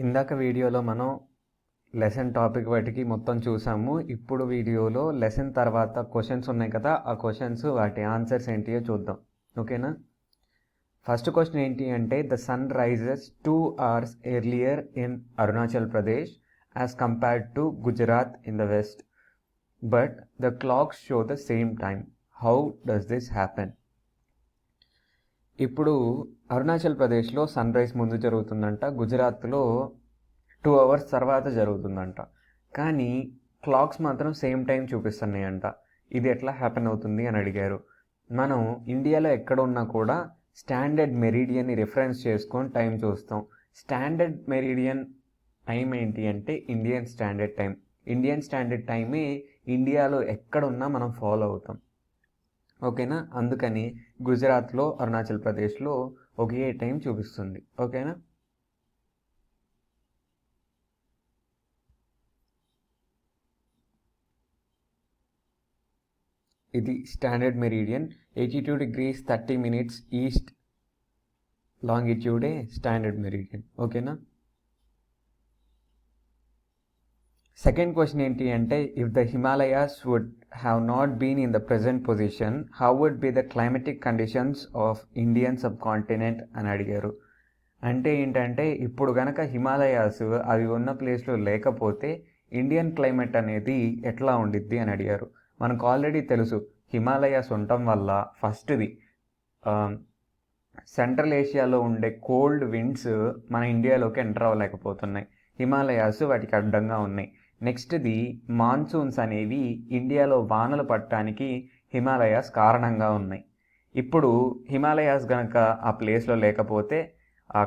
ఇందాక వీడియోలో మనం లెసన్ టాపిక్ వాటికి మొత్తం చూసాము. ఇప్పుడు వీడియోలో లెసన్ తర్వాత క్వశ్చన్స్ ఉన్నాయి కదా, ఆ క్వశ్చన్స్ వాటి ఆన్సర్స్ ఏంటియో చూద్దాం. ఓకేనా? ఫస్ట్ క్వశ్చన్ ఏంటి అంటే, the sun rises 2 hours earlier in Arunachal Pradesh as compared to Gujarat in the west, but the clocks show the same time. How does this happen? ఇప్పుడు అరుణాచల్ ప్రదేశ్లో సన్ రైజ్ ముందు జరుగుతుందంట, గుజరాత్లో 2 hours తర్వాత జరుగుతుందంట. కానీ క్లాక్స్ మాత్రం సేమ్ టైం చూపిస్తున్నాయంట. ఇది ఎట్లా హ్యాపెన్ అవుతుంది అని అడిగారు. మనం ఇండియాలో ఎక్కడ ఉన్నా కూడా స్టాండర్డ్ మెరీడియన్ని రిఫరెన్స్ చేసుకొని టైం చూస్తాం. స్టాండర్డ్ మెరీడియన్ టైం ఏంటి అంటే Indian standard time. Indian standard టైమే ఇండియాలో ఎక్కడున్నా మనం ఫాలో అవుతాం. ఓకేనా? అందుకని గుజరాత్లో, అరుణాచల్ ప్రదేశ్లో ఒకే టైం చూపిస్తుంది. ఓకేనా? ఇది standard meridian. 82 degrees 30 minutes east లాంగిట్యూడే స్టాండర్డ్ మెరీడియన్. ఓకేనా? సెకండ్ క్వశ్చన్ ఏంటి అంటే, if the Himalayas would have not been in the present position, how would be the climatic conditions of Indian subcontinent అని అడిగారు. అంటే ఏంటంటే, ఇప్పుడు కనుక హిమాలయాస్ అవి ఉన్న ప్లేస్లో లేకపోతే ఇండియన్ క్లైమేట్ అనేది ఎట్లా ఉండిద్ది అని అడిగారు. మనకు ఆల్రెడీ తెలుసు, హిమాలయాస్ ఉండటం వల్ల ఫస్ట్ది సెంట్రల్ ఏషియాలో ఉండే కోల్డ్ విండ్స్ మన ఇండియాలోకి ఎంటర్ అవ్వలేకపోతున్నాయి. హిమాలయాస్ వాటికి అడ్డంగా ఉన్నాయి. నెక్స్ట్ది మాన్సూన్స్ అనేవి ఇండియాలో వానలు పడటానికి హిమాలయాస్ కారణంగా ఉన్నాయి. ఇప్పుడు హిమాలయాస్ కనుక ఆ ప్లేస్లో లేకపోతే ఆ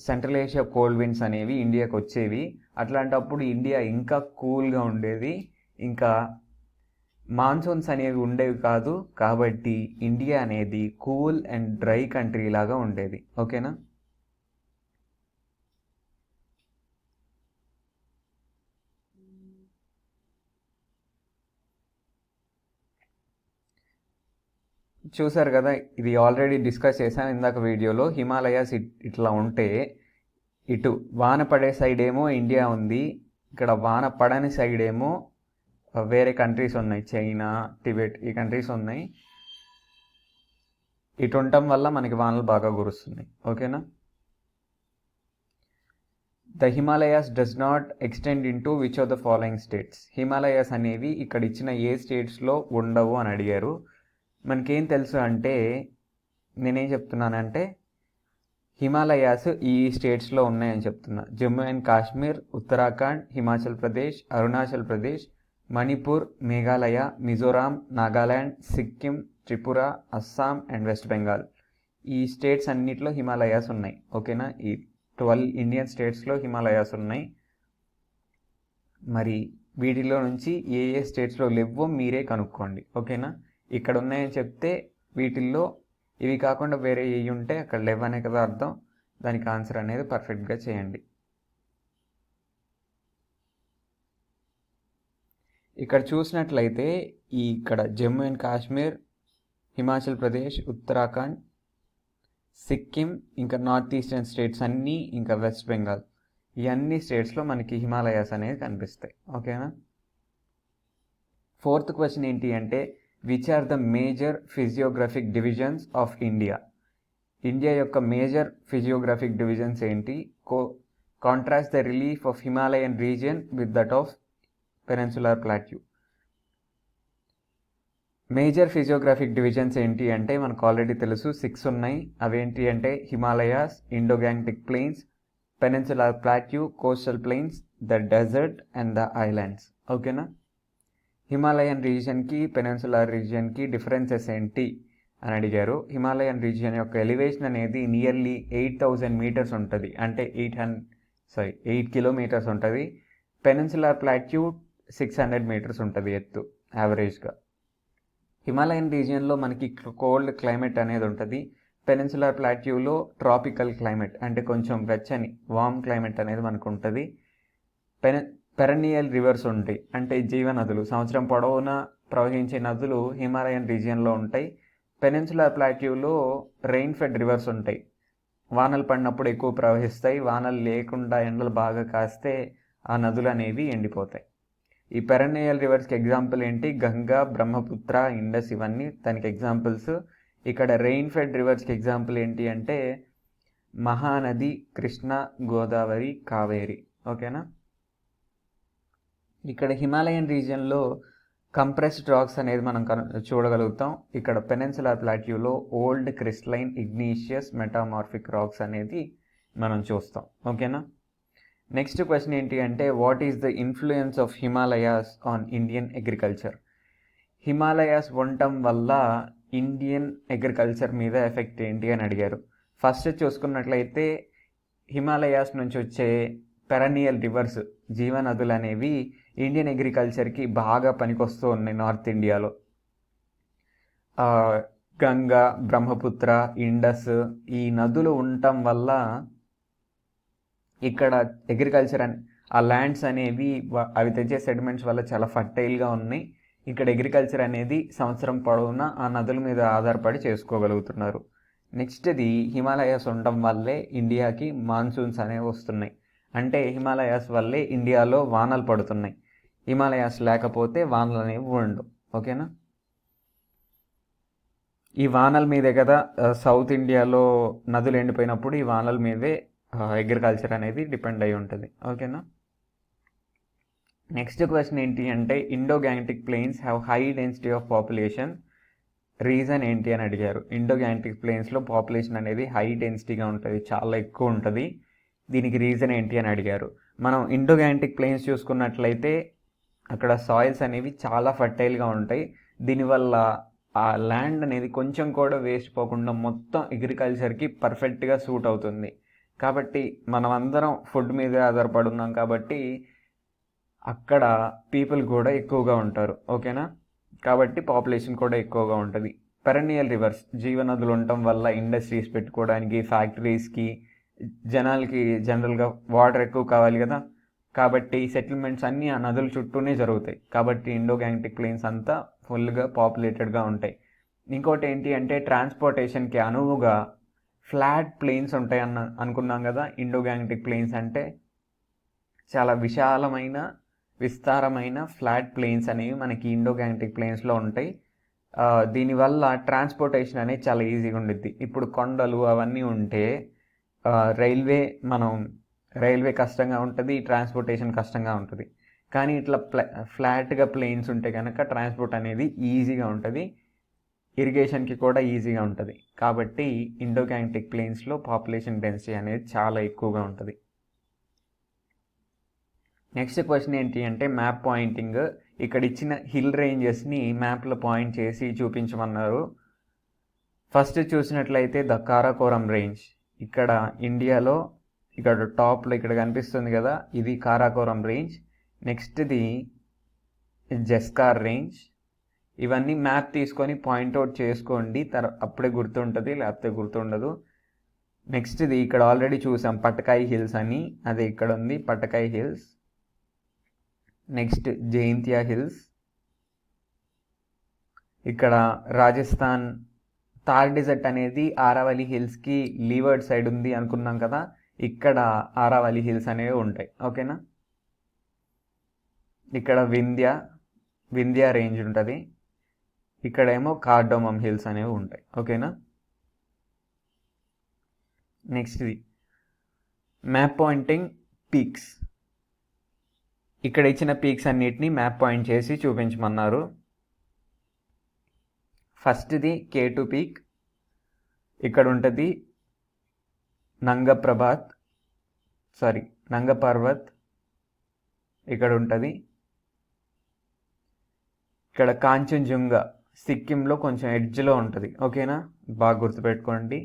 సెంట్రల్ ఏషియా కోల్డ్ విండ్స్ అనేవి ఇండియాకి వచ్చేవి. అట్లాంటప్పుడు ఇండియా ఇంకా కూల్గా ఉండేది, ఇంకా మాన్సూన్స్ అనేవి ఉండేవి కాదు. కాబట్టి ఇండియా అనేది కూల్ అండ్ డ్రై కంట్రీ లాగా ఉండేది. ఓకేనా? చూసారు కదా, ఇది ఆల్రెడీ డిస్కస్ చేశాను ఇందాక వీడియోలో. హిమాలయాస్ ఇట్లా ఉంటే ఇటు వాన పడే సైడ్ ఏమో ఇండియా ఉంది, ఇక్కడ వాన పడని సైడ్ ఏమో వేరే కంట్రీస్ ఉన్నాయి, చైనా, టిబెట్, ఈ కంట్రీస్ ఉన్నాయి. ఇటు ఉండటం వల్ల మనకి వానలు బాగా కురుస్తున్నాయి. ఓకేనా? The Himalayas does not extend in to which of the following states. Himalayas అనేవి ఇక్కడ ఇచ్చిన ఏ స్టేట్స్లో ఉండవు అని అడిగారు. మనకేం తెలుసు అంటే, నేనేం చెప్తున్నానంటే హిమాలయాస్ ఈ స్టేట్స్లో ఉన్నాయని చెప్తున్నా. Jammu and Kashmir, Uttarakhand, Himachal Pradesh, Arunachal Pradesh, Manipur, Meghalaya, Mizoram, Nagaland, Sikkim, Tripura, Assam and west Bengal. ఈ స్టేట్స్ అన్నిట్లో హిమాలయాస్ ఉన్నాయి. ఓకేనా? ఈ 12 ఇండియన్ స్టేట్స్లో హిమాలయాస్ ఉన్నాయి. మరి వీటిలో నుంచి ఏ ఏ స్టేట్స్లో లేవో మీరే కనుక్కోండి. ఓకేనా? ఇక్కడ ఉన్నాయని చెప్తే వీటిల్లో ఇవి కాకుండా వేరే ఏ ఉంటే అక్కడ లేవనే కదా అర్థం. దానికి ఆన్సర్ అనేది పర్ఫెక్ట్గా చేయండి. ఇక్కడ చూసినట్లయితే ఇక్కడ జమ్మూ అండ్ కాశ్మీర్, హిమాచల్ ప్రదేశ్, ఉత్తరాఖండ్, సిక్కిం, ఇంకా నార్త్ ఈస్టర్న్ స్టేట్స్ అన్నీ, ఇంకా వెస్ట్ బెంగాల్, ఈ అన్ని స్టేట్స్లో మనకి హిమాలయాస్ అనేది కనిపిస్తాయి. ఓకేనా? ఫోర్త్ క్వశ్చన్ ఏంటి అంటే, which are the major physiographic divisions of India. India యొక్క మేజర్ ఫిజియోగ్రఫిక్ డివిజన్స్ ఏంటి? Contrast the relief of Himalayan region with that of peninsular plateau. Major physiographic divisions ఏంటి అంటే మనకు ఆల్రెడీ తెలుసు, 6 ఉన్నాయి. అవేంటి అంటే Himalayas, Indo Gangetic plains, peninsular plateau, coastal plains, the desert and the islands. ఓకేనా? హిమాలయన్ రీజియన్కి, పెనిన్సులర్ రీజియన్కి డిఫరెన్సెస్ ఏంటి అని అడిగారు. హిమాలయన్ రీజియన్ యొక్క ఎలివేషన్ అనేది నియర్లీ 8,000 meters ఉంటుంది, అంటే 8 kilometers ఉంటుంది. పెనిన్సులర్ ప్లాట్యూ 600 meters ఉంటుంది ఎత్తు యావరేజ్గా. హిమాలయన్ రీజియన్లో మనకి కోల్డ్ క్లైమేట్ అనేది ఉంటుంది. పెనిన్సులర్ ప్లాట్యూలో ట్రాపికల్ క్లైమేట్, అంటే కొంచెం వెచ్చని వామ్ క్లైమేట్ అనేది మనకు ఉంటుంది. పెరనియల్ రివర్స్ ఉంటాయి, అంటే జీవనదులు, సంవత్సరం పొడవునా ప్రవహించే నదులు హిమాలయన్ రీజియన్లో ఉంటాయి. పెనిన్సులర్ ప్లాట్యూలో రెయిన్ ఫెడ్ రివర్స్ ఉంటాయి, వానలు పడినప్పుడు ఎక్కువ ప్రవహిస్తాయి, వానలు లేకుండా ఎండలు బాగా కాస్తే ఆ నదులు అనేవి ఎండిపోతాయి. ఈ పెరనియల్ రివర్స్కి ఎగ్జాంపుల్ ఏంటి? గంగా, బ్రహ్మపుత్ర, ఇండస్, ఇవన్నీ దానికి ఎగ్జాంపుల్స్. ఇక్కడ రెయిన్ ఫెడ్ రివర్స్కి ఎగ్జాంపుల్ ఏంటి అంటే మహానది, కృష్ణ, గోదావరి, కావేరి. ఓకేనా? ఇక్కడ హిమాలయన్ రీజియన్లో కంప్రెస్డ్ రాక్స్ అనేది మనం చూడగలుగుతాం. ఇక్కడ పెనిన్సులార్ ప్లాట్యూలో old crystalline, igneous, metamorphic rocks అనేది మనం చూస్తాం. ఓకేనా? నెక్స్ట్ క్వశ్చన్ ఏంటి అంటే what is the influence of Himalayas on Indian agriculture? Himalayas ఉండటం వల్ల ఇండియన్ అగ్రికల్చర్ మీద ఎఫెక్ట్ ఏంటి అని అడిగారు. ఫస్ట్ చూసుకున్నట్లయితే హిమాలయాస్ నుంచి వచ్చే పెరనియల్ రివర్స్, జీవనదులు అనేవి ఇండియన్ అగ్రికల్చర్కి బాగా పనికొస్తూ ఉన్నాయి. నార్త్ ఇండియాలో గంగా, బ్రహ్మపుత్ర, ఇండస్ ఈ నదులు ఉండటం వల్ల ఇక్కడ అగ్రికల్చర్ ఆ ల్యాండ్స్ అనేవి అవి తెచ్చే సెడిమెంట్స్ వల్ల చాలా ఫర్టైల్గా ఉన్నాయి. ఇక్కడ అగ్రికల్చర్ అనేది సంవత్సరం పొడవునా ఆ నదుల మీద ఆధారపడి చేసుకోగలుగుతున్నారు. నెక్స్ట్ది హిమాలయాస్ ఉండటం వల్లే ఇండియాకి మాన్సూన్స్ అనేవి వస్తున్నాయి. అంటే హిమాలయాస్ వల్లే ఇండియాలో వానలు పడుతున్నాయి. హిమాలయాస్ లేకపోతే వానలు అనేవి ఉండవు. ఓకేనా? ఈ వానల మీదే కదా సౌత్ ఇండియాలో నదులు ఎండిపోయినప్పుడు ఈ వానల మీదే అగ్రికల్చర్ అనేది డిపెండ్ అయి ఉంటుంది. ఓకేనా? నెక్స్ట్ క్వశ్చన్ ఏంటి అంటే Indo Gangetic plains have high density of population, reason ఏంటి అని అడిగారు. ఇండోగాంటిక్ ప్లెయిన్స్లో పాపులేషన్ అనేది హై డెన్సిటీగా ఉంటుంది, చాలా ఎక్కువ ఉంటుంది. దీనికి రీజన్ ఏంటి అని అడిగారు. మనం ఇండోగాంటిక్ ప్లెయిన్స్ చూసుకున్నట్లయితే అక్కడ సాయిల్స్ అనేవి చాలా ఫర్టైల్గా ఉంటాయి. దీనివల్ల ఆ ల్యాండ్ అనేది కొంచెం కూడా వేస్ట్ పోకుండా మొత్తం అగ్రికల్చర్కి పర్ఫెక్ట్గా సూట్ అవుతుంది. కాబట్టి మనం అందరం ఫుడ్ మీదే ఆధారపడి ఉన్నాం కాబట్టి అక్కడ పీపుల్ కూడా ఎక్కువగా ఉంటారు. ఓకేనా? కాబట్టి పాపులేషన్ కూడా ఎక్కువగా ఉంటుంది. పెరనియల్ రివర్స్, జీవనదులు ఉండటం వల్ల ఇండస్ట్రీస్ పెట్టుకోవడానికి, ఫ్యాక్టరీస్కి, జనాలకి జనరల్గా వాటర్ ఎక్కువ కావాలి కదా, కాబట్టి సెటిల్మెంట్స్ అన్నీ ఆ నదుల చుట్టూనే జరుగుతాయి. కాబట్టి ఇండోగాంటిక్ ప్లెయిన్స్ అంతా ఫుల్గా పాపులేటెడ్గా ఉంటాయి. ఇంకోటి ఏంటి అంటే ట్రాన్స్పోర్టేషన్కి అనువుగా ఫ్లాట్ ప్లెయిన్స్ ఉంటాయి అనుకున్నాం కదా. ఇండోగాంటిక్ ప్లెయిన్స్ అంటే చాలా విశాలమైన, విస్తారమైన ఫ్లాట్ ప్లెయిన్స్ అనేవి మనకి ఇండోగాంటిక్ ప్లెయిన్స్లో ఉంటాయి. దీనివల్ల ట్రాన్స్పోర్టేషన్ అనేది చాలా ఈజీగా ఉండిద్ది. ఇప్పుడు కొండలు అవన్నీ ఉంటే రైల్వే కష్టంగా ఉంటుంది, ట్రాన్స్పోర్టేషన్ కష్టంగా ఉంటుంది. కానీ ఇట్లా ఫ్లాట్గా ప్లెయిన్స్ ఉంటే కనుక ట్రాన్స్పోర్ట్ అనేది ఈజీగా ఉంటుంది, ఇరిగేషన్కి కూడా ఈజీగా ఉంటుంది. కాబట్టి ఇండోగాంటిక్ ప్లెయిన్స్లో పాపులేషన్ డెన్సిటీ అనేది చాలా ఎక్కువగా ఉంటుంది. నెక్స్ట్ క్వశ్చన్ ఏంటి అంటే మ్యాప్ పాయింటింగ్. ఇక్కడ ఇచ్చిన హిల్ రేంజెస్ని మ్యాప్లో పాయింట్ చేసి చూపించమన్నారు. ఫస్ట్ చూసినట్లయితే ద కారాకోరం రేంజ్, ఇక్కడ ఇండియాలో ఇక్కడ టాప్లో ఇక్కడ కనిపిస్తుంది కదా, ఇది కారాకోరం రేంజ్. నెక్స్ట్ది జస్కార్ రేంజ్. ఇవన్నీ మ్యాప్ తీసుకొని పాయింట్అవుట్ చేసుకోండి, అప్పుడే గుర్తుంటుంది, లేకపోతే గుర్తుండదు. నెక్స్ట్ది ఇక్కడ ఆల్రెడీ చూసాం పటకాయ్ హిల్స్ అని, అది ఇక్కడ ఉంది పటకాయ్ హిల్స్. Next Jaintia hills. ఇక్కడ రాజస్థాన్ థార్ డెజర్ట్ అనేది ఆరావళి హిల్స్కి లీవర్డ్ సైడ్ ఉంది అనుకున్నాం కదా, ఇక్కడ ఆరావళి హిల్స్ అనేవి ఉంటాయి. ఓకేనా? ఇక్కడ వింధ్యా రేంజ్ ఉంటుంది, ఇక్కడేమో కార్డోమమ్ హిల్స్ అనేవి ఉంటాయి. ఓకేనా? నెక్స్ట్ది మ్యాప్ పాయింటింగ్ పీక్స్. ఇక్కడ ఇచ్చిన పీక్స్ అన్నిటినీ మ్యాప్ పాయింట్ చేసి చూపించమన్నారు. ఫస్ట్ది K2 పీక్, ఇక్కడ ఉంటుంది. నంగ పర్వత్ ఇక్కడ ఉంటుంది. ఇక్కడ కాంచన్జుంగా సిక్కింలో కొంచెం ఎడ్జ్లో ఉంటుంది. ఓకేనా? బాగా గుర్తుపెట్టుకోండి.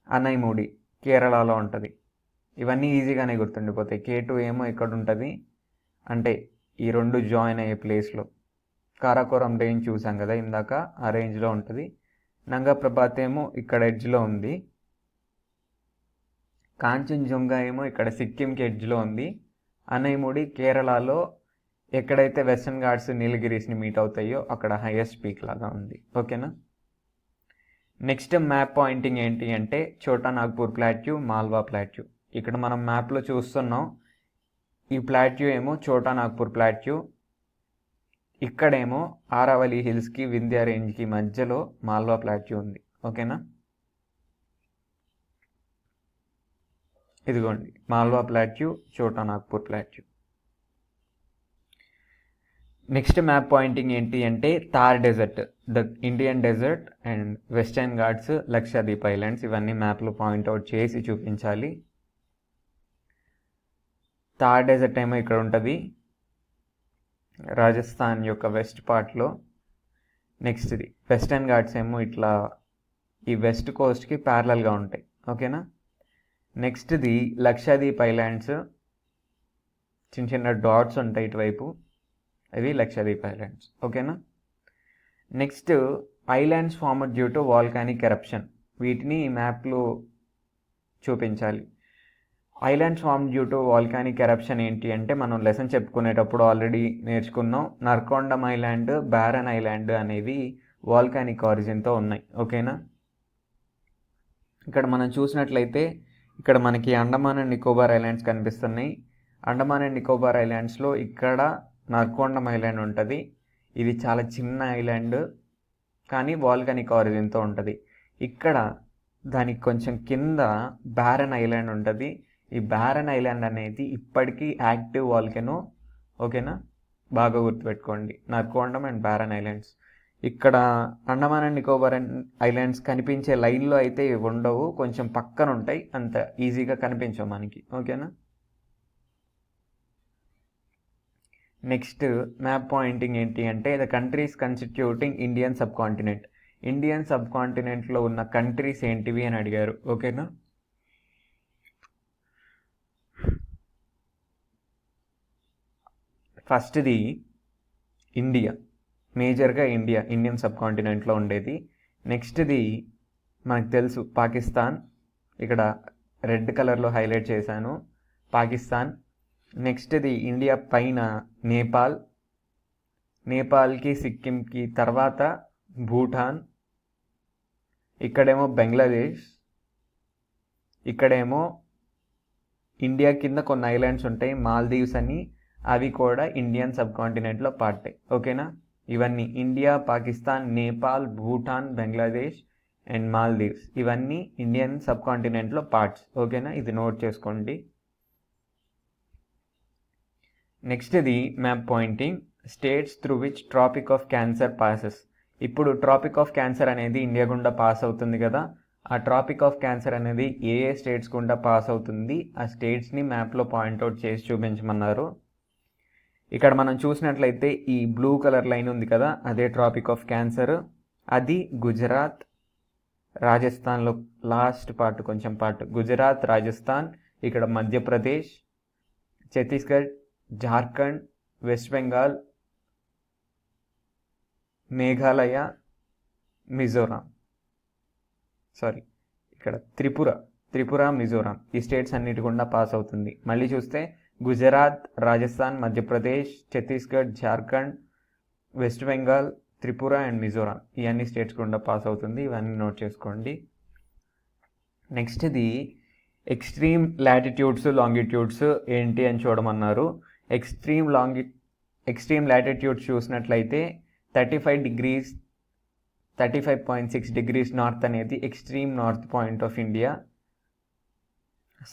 అనైముడి కేరళలో ఉంటుంది. ఇవన్నీ ఈజీగానే గుర్తుండిపోతాయి. K2 ఏమో ఇక్కడ ఉంటుంది, అంటే ఈ రెండు జాయిన్ అయ్యే ప్లేస్లో. కారాకోరం రేంజ్ చూసాం కదా ఇందాక, ఆ రేంజ్లో ఉంటుంది. నంగా ప్రభాత్ ఏమో ఇక్కడ ఎడ్జ్లో ఉంది. కాంచన్జుంగా ఏమో ఇక్కడ సిక్కింకి ఎడ్జ్లో ఉంది. అనైముడి కేరళలో ఎక్కడైతే వెస్టర్న్ ఘాట్స్ నీలగిరీస్ని మీట్ అవుతాయో అక్కడ హైయెస్ట్ పీక్ లాగా ఉంది. ఓకేనా? నెక్స్ట్ మ్యాప్ పాయింటింగ్ ఏంటి అంటే చోటా నాగ్పూర్ ప్లాట్యూ, మాల్వా ప్లాట్యూ. ఇక్కడ మనం మ్యాప్లో చూస్తున్నాం, ఈ ప్లాట్యూ ఏమో చోటా నాగ్పూర్ ప్లాట్యూ, ఇక్కడేమో ఆరావళి హిల్స్కి వింధ్యా రేంజ్కి మధ్యలో మాల్వా ప్లాట్యూ ఉంది. ఓకేనా, ఇదిగోండి Malwa plateau, Chota Nagpur plateau. Next map pointing ఏంటి అంటే Thar desert, the Indian desert and Western Ghats, Lakshadweep islands, ఇవన్నీ మ్యాప్లో పాయింట్అవుట్ చేసి చూపించాలి. థార్ డెజర్ట్ ఏమో ఇక్కడ ఉంటుంది, రాజస్థాన్ యొక్క వెస్ట్ పార్ట్లో. నెక్స్ట్ది వెస్టర్న్ ఘాట్స్ ఏమో ఇట్లా ఈ వెస్ట్ కోస్ట్కి ప్యారలల్గా ఉంటాయి. ఓకేనా, నెక్స్ట్ది లక్షద్వీప్ ఐలాండ్స్, చిన్న చిన్న డాట్స్ ఉంటాయి ఇటువైపు, అవి లక్షద్వీప్ ఐలాండ్స్. ఓకేనా, next islands formed due to volcanic eruption, వీటిని ఈ మ్యాప్లో చూపించాలి. Islands form due to volcanic eruption ఏంటి అంటే మనం లెసన్ చెప్పుకునేటప్పుడు ఆల్రెడీ నేర్చుకున్నాం. నర్కొండం ఐలాండ్, బ్యారన్ ఐలాండ్ అనేవి వాల్కానిక్ ఆరిజిన్తో ఉన్నాయి. ఓకేనా, ఇక్కడ మనం చూసినట్లయితే ఇక్కడ మనకి అండమాన్ అండ్ నికోబార్ ఐలాండ్స్ కనిపిస్తున్నాయి. అండమాన్ అండ్ నికోబార్ ఐలాండ్స్లో ఇక్కడ నర్కొండం ఐలాండ్ ఉంటుంది. ఇది చాలా చిన్న ఐలాండ్ కానీ వాల్కానిక్ ఆరిజిన్తో ఉంటుంది. ఇక్కడ దానికి కొంచెం కింద బ్యారన్ ఐలాండ్ ఉంటుంది. ఈ బ్యారన్ ఐలాండ్ అనేది ఇప్పటికీ యాక్టివ్ వాల్కెనో. ఓకేనా, బాగా గుర్తుపెట్టుకోండి, నర్కొండం అండ్ బ్యారన్ ఐలాండ్స్. ఇక్కడ అండమాన్ అండ్ నికోబార్ ఐలాండ్స్ కనిపించే లైన్లో అయితే ఉండవు, కొంచెం పక్కన ఉంటాయి, అంత ఈజీగా కనిపించవు మనకి. ఓకేనా, నెక్స్ట్ మ్యాప్ పాయింటింగ్ ఏంటి అంటే the countries constituting Indian subcontinent, Indian సబ్ కాంటినెంట్లో ఉన్న కంట్రీస్ ఏంటివి అని అడిగారు. ఓకేనా, ఫస్ట్ది ఇండియా, మేజర్గా ఇండియన్ సబ్ కాంటినెంట్లో ఉండేది. నెక్స్ట్ది మనకు తెలుసు పాకిస్తాన్, ఇక్కడ రెడ్ కలర్లో హైలైట్ చేశాను, పాకిస్తాన్. నెక్స్ట్ది ఇండియా పైన నేపాల్, నేపాల్కి సిక్కింకి తర్వాత భూటాన్, ఇక్కడేమో బంగ్లాదేశ్, ఇక్కడేమో ఇండియా కింద కొన్ని ఐలాండ్స్ ఉంటాయి మాల్దీవ్స్ అని, అవి కూడా ఇండియన్ సబ్ కాంటినెంట్లో పార్టే. ఓకేనా, ఇవన్నీ ఇండియా, పాకిస్తాన్, నేపాల్, భూటాన్, బంగ్లాదేశ్ అండ్ మాల్దీవ్స్, ఇవన్నీ ఇండియన్ సబ్ కాంటినెంట్లో పార్ట్స్. ఓకేనా, ఇది నోట్ చేసుకోండి. నెక్స్ట్ది map pointing states through which tropic of cancer passes. ఇప్పుడు ట్రాపిక్ ఆఫ్ క్యాన్సర్ అనేది ఇండియా గుండా పాస్ అవుతుంది కదా, ఆ ట్రాపిక్ ఆఫ్ క్యాన్సర్ అనేది ఏ ఏ స్టేట్స్ గుండా పాస్ అవుతుంది, ఆ స్టేట్స్ని మ్యాప్లో పాయింట్అవుట్ చేసి చూపించమన్నారు. ఇక్కడ మనం చూసినట్లయితే ఈ బ్లూ కలర్ లైన్ ఉంది కదా, అదే ట్రాపిక్ ఆఫ్ క్యాన్సర్. అది గుజరాత్, రాజస్థాన్లో లాస్ట్ పార్ట్, కొంచెం పార్ట్ గుజరాత్, రాజస్థాన్, ఇక్కడ మధ్యప్రదేశ్, ఛత్తీస్గఢ్, జార్ఖండ్, వెస్ట్ బెంగాల్, మేఘాలయ, మిజోరాం, ఇక్కడ త్రిపుర, మిజోరాం, ఈ స్టేట్స్ అన్నిటి గుండా పాస్ అవుతుంది. మళ్ళీ చూస్తే గుజరాత్, రాజస్థాన్, మధ్యప్రదేశ్, ఛత్తీస్గఢ్, జార్ఖండ్, వెస్ట్ బెంగాల్, త్రిపుర అండ్ మిజోరాం, ఈ అన్ని స్టేట్స్ గుండా పాస్ అవుతుంది. ఇవన్నీ నోట్ చేసుకోండి. నెక్స్ట్ది ఎక్స్ట్రీమ్ లాటిట్యూడ్స్, లాంగిట్యూడ్స్ ఏంటి అని చూడమన్నారు. ఎక్స్ట్రీమ్ లాటిట్యూడ్స్ చూసినట్లయితే 35.6 డిగ్రీస్ నార్త్ అనేది extreme north point of India.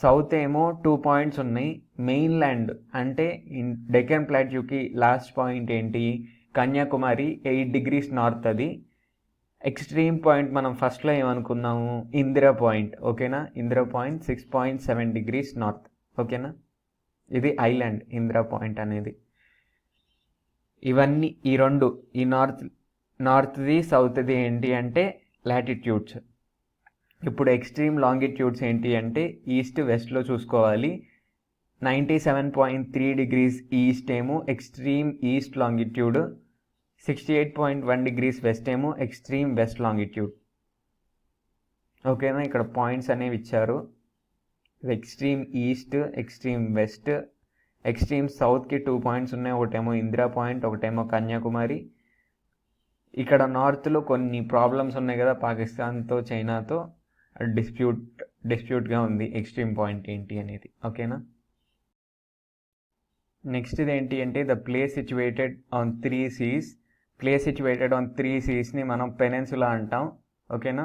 South ఏమో 2 పాయింట్స్ ఉన్నాయి. మెయిన్ ల్యాండ్ అంటే డెక్కన్ ప్లాట్యూకి లాస్ట్ పాయింట్ ఏంటి, కన్యాకుమారి, 8 డిగ్రీస్ నార్త్. అది ఎక్స్ట్రీమ్ పాయింట్ మనం ఫస్ట్లో ఏమనుకున్నాము, ఇందిరా పాయింట్. ఓకేనా, ఇందిరా పాయింట్ 6.7 డిగ్రీస్ నార్త్. ఓకేనా, ఇది ఐలాండ్ ఇందిరా పాయింట్ అనేది. ఇవన్నీ ఈ రెండు, ఈ నార్త్ది సౌత్ది ఏంటి అంటే లాటిట్యూడ్స్. ఇప్పుడు ఎక్స్ట్రీమ్ లాంగిట్యూడ్స్ ఏంటి అంటే ఈస్ట్ వెస్ట్లో చూసుకోవాలి. 97.3 డిగ్రీస్ ఈస్ట్ ఏమో extreme east longitude, 68.1 degrees west ఏమో ఎక్స్ట్రీమ్ వెస్ట్ లాంగిట్యూడ్. ఓకేనా, ఇక్కడ పాయింట్స్ అనేవి ఇచ్చారు. Extreme east, extreme west, extreme సౌత్కి 2 పాయింట్స్ ఉన్నాయి. ఒకటేమో ఇందిరా పాయింట్, ఒకటేమో కన్యాకుమారి. ఇక్కడ నార్త్లో కొన్ని ప్రాబ్లమ్స్ ఉన్నాయి కదా, పాకిస్తాన్తో చైనాతో డిస్ప్యూట్గా ఉంది ఎక్స్ట్రీమ్ పాయింట్ ఏంటి అనేది. ఓకేనా. నెక్స్ట్ ఇది ఏంటి అంటే the place situated on 3 seas. Place situated on 3 seasని మనం పెనిన్సులా అంటాం. ఓకేనా.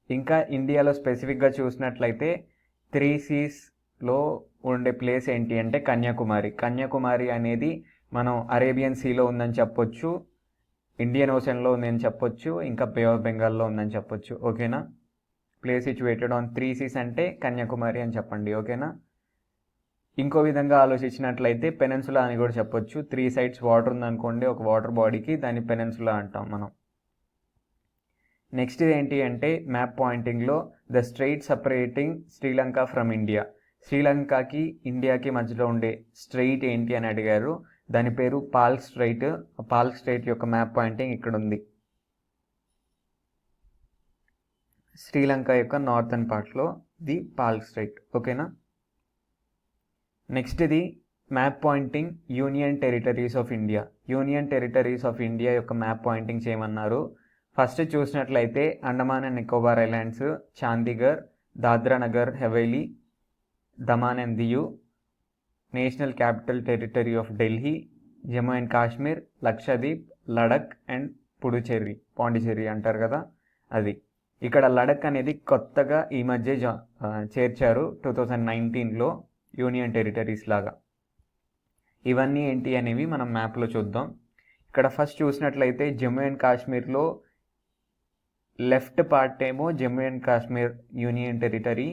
ఇంకా ఇండియాలో స్పెసిఫిక్గా చూసినట్లయితే 3 seasలో ఉండే ప్లేస్ ఏంటి అంటే కన్యాకుమారి అనేది మనం అరేబియన్ సీలో ఉందని చెప్పొచ్చు, ఇండియన్ ఓషన్లో ఉందని చెప్పొచ్చు, ఇంకా బే ఆఫ్ బెంగాల్లో ఉందని చెప్పొచ్చు. ఓకేనా. ప్లేస్ సిచ్యువేటెడ్ ఆన్ 3 seas అంటే కన్యాకుమారి అని చెప్పండి. ఓకేనా. ఇంకో విధంగా ఆలోచించినట్లయితే పెనిన్సులా అని కూడా చెప్పొచ్చు. 3 sides వాటర్ ఉందనుకోండి, ఒక వాటర్ బాడీకి, దాన్ని పెనిన్సులా అంటాం మనం. నెక్స్ట్ ఏంటి అంటే మ్యాప్ పాయింటింగ్లో the strait separating Sri Lanka from India. శ్రీలంకకి ఇండియాకి మధ్యలో ఉండే స్ట్రెయిట్ ఏంటి అని అడిగారు. దాని పేరు పాల్క్ స్ట్రెయిట్. పాల్క్ స్ట్రెయిట్ యొక్క మ్యాప్ పాయింటింగ్ ఇక్కడ ఉంది, శ్రీలంక యొక్క నార్థన్ పార్ట్లో ది పాల్క్ స్ట్రెయిట్. ఓకేనా. నెక్స్ట్ ఇది map pointing union territories of India. Union territories of India యొక్క మ్యాప్ పాయింటింగ్ చేయమన్నారు. ఫస్ట్ చూసినట్లయితే Andaman and Nicobar islands, Chandigarh, Dadra Nagar Haveli, Daman and Diu, national capital territory of Delhi, Jammu and Kashmir, Lakshadweep, Ladakh and Puducherry, Pondicherry అంటారు కదా అది. ఇక్కడ లడక్ అనేది కొత్తగా ఈ మధ్య చేర్చారు 2019లో యూనియన్ టెరిటరీస్ లాగా. ఇవన్నీ ఏంటి అనేవి మనం మ్యాప్లో చూద్దాం. ఇక్కడ ఫస్ట్ చూసినట్లయితే జమ్మూ అండ్ కాశ్మీర్లో లెఫ్ట్ పార్ట్ ఏమో Jammu and Kashmir union territory,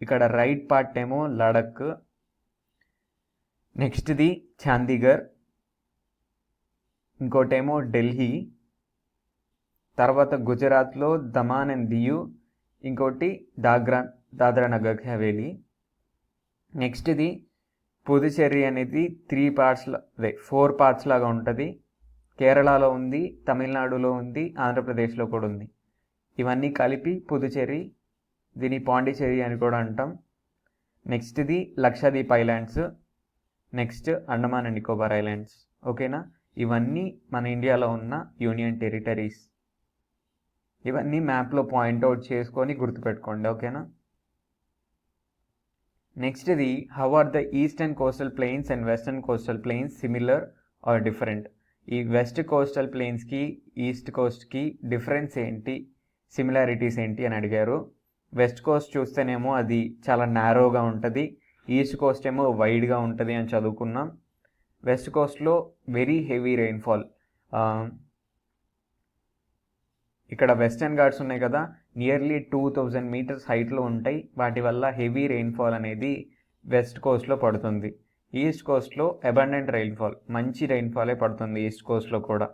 ఇక్కడ రైట్ పార్ట్ ఏమో లడక్. నెక్స్ట్ది చండీగఢ్, ఇంకోటేమో ఢిల్లీ, తర్వాత గుజరాత్లో దమాన్ అండ్ దియు, ఇంకోటి దాద్రా నగర్ హవేలీ. నెక్స్ట్ది పుదుచేరి అనేది 4 parts లాగా ఉంటుంది. కేరళలో ఉంది, తమిళనాడులో ఉంది, ఆంధ్రప్రదేశ్లో కూడా ఉంది. ఇవన్నీ కలిపి పుదుచేరి, దీని పాండిచేరి అని కూడా అంటాం. నెక్స్ట్ది Lakshadweep islands, next Andaman and Nicobar islands. ఓకేనా. ఇవన్నీ మన ఇండియాలో ఉన్న యూనియన్ టెరిటరీస్. ఇవన్నీ మ్యాప్లో పాయింట్అవుట్ చేసుకొని గుర్తుపెట్టుకోండి. ఓకేనా. నెక్స్ట్ ఇది how are the eastern coastal plains and western coastal plains similar or different. ఈ వెస్ట్ కోస్టల్ ప్లెయిన్స్కి ఈస్ట్ కోస్ట్కి డిఫరెన్స్ ఏంటి, సిమిలారిటీస్ ఏంటి అని అడిగారు. వెస్ట్ కోస్ట్ చూస్తేనేమో అది చాలా నారోగా ఉంటుంది, ఈస్ట్ కోస్ట్ ఏమో వైడ్గా ఉంటుంది అని చదువుకున్నాం. వెస్ట్ కోస్ట్లో వెరీ హెవీ రెయిన్ఫాల్. ఇక్కడ వెస్టర్న్ ఘాట్స్ ఉన్నాయి కదా, నియర్లీ 2000 meters హైట్లో ఉంటాయి. వాటి వల్ల హెవీ రెయిన్ఫాల్ అనేది వెస్ట్ కోస్ట్లో పడుతుంది. ఈస్ట్ కోస్ట్లో అబండెంట్ రెయిన్ఫాల్, మంచి రెయిన్ఫాలే పడుతుంది ఈస్ట్ కోస్ట్లో కూడా.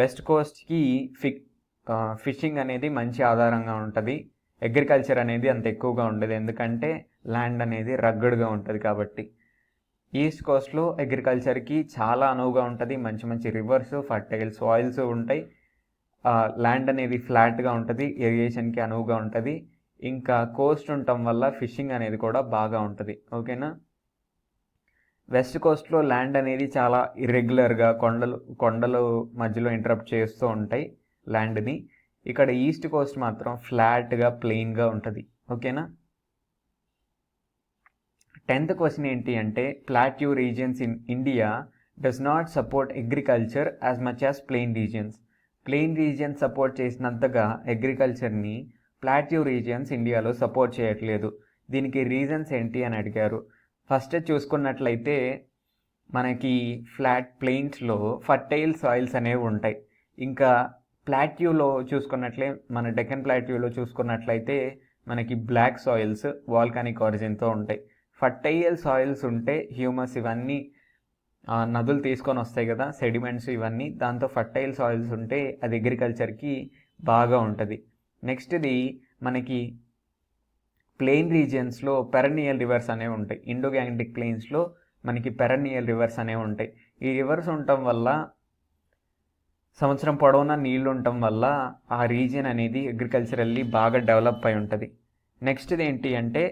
వెస్ట్ కోస్ట్కి ఫిషింగ్ అనేది మంచి ఆధారంగా ఉంటుంది. అగ్రికల్చర్ అనేది అంత ఎక్కువగా ఉండదు, ఎందుకంటే ల్యాండ్ అనేది రగ్గడ్గా ఉంటుంది కాబట్టి. ఈస్ట్ కోస్ట్లో అగ్రికల్చర్కి చాలా అనువుగా ఉంటుంది. మంచి మంచి రివర్స్, ఫర్టైల్ సాయిల్స్ ఉంటాయి. ల్యాండ్ అనేది ఫ్లాట్గా ఉంటుంది, ఇరిగేషన్కి అనువుగా ఉంటుంది. ఇంకా కోస్ట్ ఉండటం వల్ల ఫిషింగ్ అనేది కూడా బాగా ఉంటుంది. ఓకేనా. వెస్ట్ కోస్ట్లో ల్యాండ్ అనేది చాలా ఇర్రెగ్యులర్గా కొండలు మధ్యలో ఇంటరప్ట్ చేస్తూ ఉంటాయి ల్యాండ్ని. ఇక్కడ ఈస్ట్ కోస్ట్ మాత్రం ఫ్లాట్గా ప్లెయిన్గా ఉంటుంది. ఓకేనా. 10th క్వశ్చన్ ఏంటి అంటే plateau regions in India does not support agriculture as much as plain regions. Plain regions support చేసినంతగా అగ్రికల్చర్ని ప్లాట్యూ రీజియన్స్ ఇండియాలో సపోర్ట్ చేయట్లేదు. దీనికి రీజన్స్ ఏంటి అని అడిగారు. ఫస్ట్ చూసుకున్నట్లయితే మనకి ఫ్లాట్ ప్లెయిన్స్లో ఫర్టైల్ సాయిల్స్ అనేవి ఉంటాయి. ఇంకా ప్లాట్యూలో చూసుకున్నట్లే మన డెక్కన్ ప్లాట్యూలో చూసుకున్నట్లయితే మనకి బ్లాక్ సాయిల్స్ వాల్కానిక్ ఆరిజిన్తో ఉంటాయి. ఫర్టైల్ సాయిల్స్ ఉంటే హ్యూమస్ ఇవన్నీ నదులు తీసుకొని వస్తాయి కదా, సెడిమెంట్స్ ఇవన్నీ, దాంతో ఫర్టైల్ సాయిల్స్ ఉంటే అది అగ్రికల్చర్కి బాగా ఉంటుంది. నెక్స్ట్ది మనకి ప్లెయిన్ రీజియన్స్లో పెరనియల్ రివర్స్ అనేవి ఉంటాయి. ఇండో గ్యాంగ్టిక్ ప్లెయిన్స్లో మనకి పెరనియల్ రివర్స్ అనేవి ఉంటాయి. ఈ రివర్స్ ఉండటం వల్ల సంవత్సరం పొడవునా నీళ్ళు ఉండటం వల్ల ఆ రీజియన్ అనేది అగ్రికల్చరల్లీ బాగా డెవలప్ అయి ఉంటుంది. నెక్స్ట్ది ఏంటి అంటే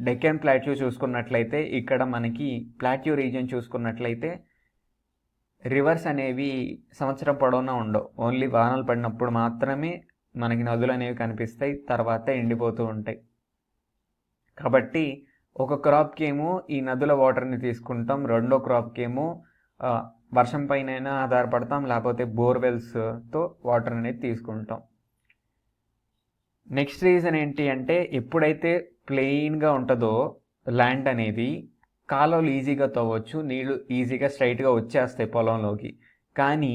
డెక్కన్ ప్లాట్యూ చూసుకున్నట్లయితే ఇక్కడ మనకి ప్లాట్యూ రీజియన్ చూసుకున్నట్లయితే రివర్స్ అనేవి సంవత్సరం పొడవునా ఉండవు. ఓన్లీ వానలు పడినప్పుడు మాత్రమే మనకి నదులు అనేవి కనిపిస్తాయి, తర్వాత ఎండిపోతూ ఉంటాయి. కాబట్టి ఒక క్రాప్కి ఏమో ఈ నదుల వాటర్ని తీసుకుంటాం, రెండో క్రాప్కి ఏమో వర్షం పైన ఆధారపడతాం, లేకపోతే బోర్వెల్స్తో వాటర్ అనేది తీసుకుంటాం. నెక్స్ట్ రీజన్ ఏంటి అంటే ఎప్పుడైతే ప్లెయిన్గా ఉంటుందో ల్యాండ్ అనేది కాలువలు ఈజీగా తవ్వచ్చు, నీళ్ళు ఈజీగా స్ట్రైట్గా వచ్చేస్తాయి పొలంలోకి. కానీ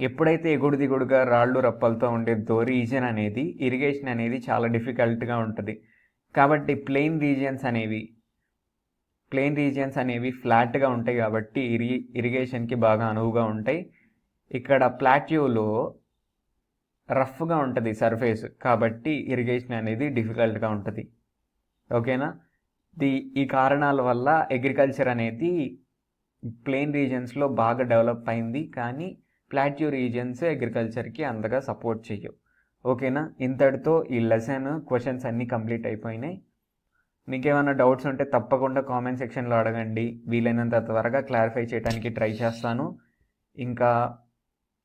ఎప్పుడైతే ఎగుడు దిగుడుగా రాళ్ళు రప్పలతో ఉండేదో రీజియన్ అనేది ఇరిగేషన్ అనేది చాలా డిఫికల్ట్గా ఉంటుంది. కాబట్టి ప్లెయిన్ రీజియన్స్ అనేవి ఫ్లాట్గా ఉంటాయి కాబట్టి ఇరిగేషన్కి బాగా అనువుగా ఉంటాయి. ఇక్కడ ప్లాట్యూలో రఫ్గా ఉంటుంది సర్ఫేస్, కాబట్టి ఇరిగేషన్ అనేది డిఫికల్ట్గా ఉంటుంది. ఓకేనా? ఈ కారణాల వల్ల అగ్రికల్చర్ అనేది ప్లెయిన్ రీజియన్స్లో బాగా డెవలప్ అయింది, కానీ ప్లాట్యూ రీజియన్స్ అగ్రికల్చర్కి అంతగా సపోర్ట్ చేయవు. ఓకేనా? ఇంతటితో ఈ లెసన్ క్వశ్చన్స్ అన్నీ కంప్లీట్ అయిపోయినాయి. మీకు ఏమైనా డౌట్స్ ఉంటే తప్పకుండా కామెంట్ సెక్షన్లో అడగండి, వీలైనంత త్వరగా క్లారిఫై చేయడానికి ట్రై చేస్తాను. ఇంకా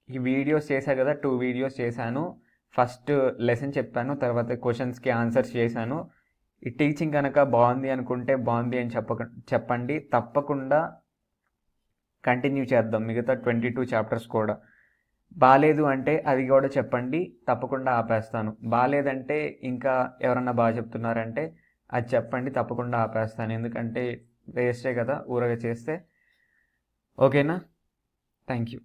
ఈ వీడియోస్ చేశాను కదా, 2 వీడియోస్ చేశాను. ఫస్ట్ లెసన్ చెప్పాను, తర్వాత క్వశ్చన్స్కి ఆన్సర్స్ చేశాను. ఈ టీచింగ్ కనుక బాగుంది అనుకుంటే బాగుంది అని చెప్పండి, తప్పకుండా కంటిన్యూ చేద్దాం మిగతా 22 చాప్టర్స్ కూడా. బాలేదు అంటే అది కూడా చెప్పండి, తప్పకుండా ఆపేస్తాను. బాలేదంటే ఇంకా ఎవరన్నా బాగా చెప్తున్నారంటే అది చెప్పండి, తప్పకుండా ఆపేస్తాను. ఎందుకంటే వేస్టే కదా ఊరగా చేస్తే. ఓకేనా? Thank you.